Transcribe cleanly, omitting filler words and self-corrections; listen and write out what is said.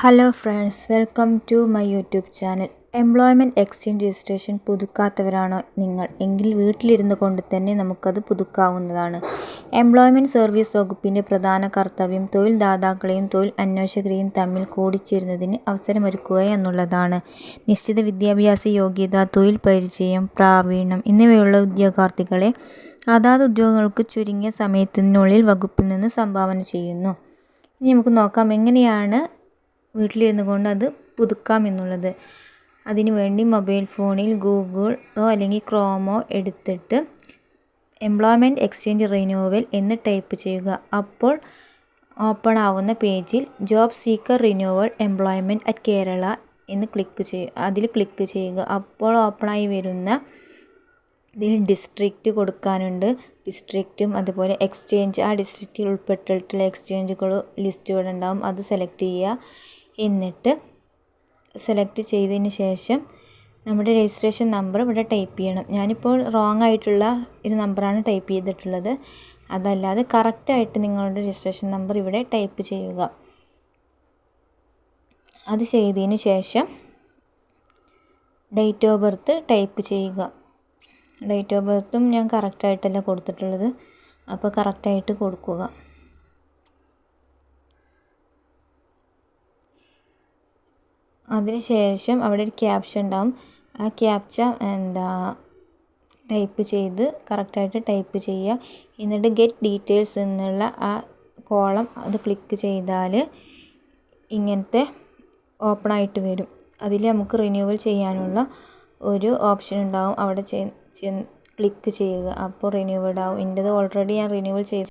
Hello friends, welcome to my YouTube channel. Employment exchange registration പുതുക്കാത്തവരാണോ നിങ്ങൾ എങ്കിൽ വീട്ടിലിരുന്നു കൊണ്ട് തന്നെ നമുക്കത് പുതുക്കാവുന്നതാണ്. എംപ്ലോയ്മെൻറ്റ് സർവീസ് വകുപ്പിൻ്റെ പ്രധാന കർത്തവ്യം തൊഴിൽ ദാതാക്കളെയും തൊഴിൽ അന്വേഷകരെയും തമ്മിൽ കൂടിച്ചേരുന്നതിന് അവസരമൊരുക്കുക എന്നുള്ളതാണ്. നിശ്ചിത വിദ്യാഭ്യാസ യോഗ്യത, തൊഴിൽ പരിചയം, പ്രാവീണ്യം എന്നിവയുള്ള ഉദ്യോഗാർത്ഥികളെ അതാത് ഉദ്യോഗങ്ങൾക്ക് ചുരുങ്ങിയ സമയത്തിനുള്ളിൽ വകുപ്പിൽ നിന്ന് സംഭാവന ചെയ്യുന്നു. ഇനി നമുക്ക് നോക്കാം എങ്ങനെയാണ് വീട്ടിലിരുന്നു കൊണ്ട് അത് പുതുക്കാം എന്നുള്ളത്. അതിനു വേണ്ടി മൊബൈൽ ഫോണിൽ ഗൂഗിളോ അല്ലെങ്കിൽ ക്രോമോ എടുത്തിട്ട് എംപ്ലോയ്മെൻറ്റ് എക്സ്ചേഞ്ച് റിന്യൂവൽ എന്ന് ടൈപ്പ് ചെയ്യുക. അപ്പോൾ ഓപ്പൺ ആവുന്ന പേജിൽ job seeker renewal employment at Kerala എന്ന് അതിൽ ക്ലിക്ക് ചെയ്യുക. അപ്പോൾ ഓപ്പണായി വരുന്ന ഇതിൽ ഡിസ്ട്രിക്റ്റ് കൊടുക്കാനുണ്ട്. ഡിസ്ട്രിക്റ്റും അതുപോലെ എക്സ്ചേഞ്ച്, ആ ഡിസ്ട്രിക്റ്റിൽ ഉൾപ്പെട്ടിട്ടുള്ള എക്സ്ചേഞ്ചുകൾ ലിസ്റ്റ് ഇവിടെ ഉണ്ടാവും. അത് സെലക്ട് ചെയ്യുക. എന്നിട്ട് സെലക്ട് ചെയ്തതിന് ശേഷം നമ്മുടെ രജിസ്ട്രേഷൻ നമ്പർ ഇവിടെ ടൈപ്പ് ചെയ്യണം. ഞാനിപ്പോൾ റോങ് ആയിട്ടുള്ള ഒരു നമ്പറാണ് ടൈപ്പ് ചെയ്തിട്ടുള്ളത്. അതല്ലാതെ കറക്റ്റായിട്ട് നിങ്ങളുടെ രജിസ്ട്രേഷൻ നമ്പർ ഇവിടെ ടൈപ്പ് ചെയ്യുക. അത് ചെയ്തതിന് ശേഷം ഡേറ്റ് ഓഫ് ബർത്ത് ടൈപ്പ് ചെയ്യുക. ഡേറ്റ് ഓഫ് ബർത്തും ഞാൻ കറക്റ്റായിട്ടല്ല കൊടുത്തിട്ടുള്ളത്, അപ്പോൾ കറക്റ്റായിട്ട് കൊടുക്കുക. അതിനുശേഷം അവിടെ ഒരു ക്യാപ്ച ഉണ്ടാവും. ആ ക്യാപ്ച ടൈപ്പ് ചെയ്ത് കറക്റ്റായിട്ട് ടൈപ്പ് ചെയ്യുക. എന്നിട്ട് ഗെറ്റ് ഡീറ്റെയിൽസ് എന്നുള്ള ആ കോളം അത് ക്ലിക്ക് ചെയ്താൽ ഇങ്ങനത്തെ ഓപ്പൺ ആയിട്ട് വരും. അതിൽ നമുക്ക് റിന്യൂവൽ ചെയ്യാനുള്ള ഒരു ഓപ്ഷൻ ഉണ്ടാവും. അവിടെ ക്ലിക്ക് ചെയ്യുക. അപ്പോൾ റിന്യൂവൽഡ് ആവും. എൻ്റേത് ഓൾറെഡി ഞാൻ റിന്യൂവൽ ചെയ്ത്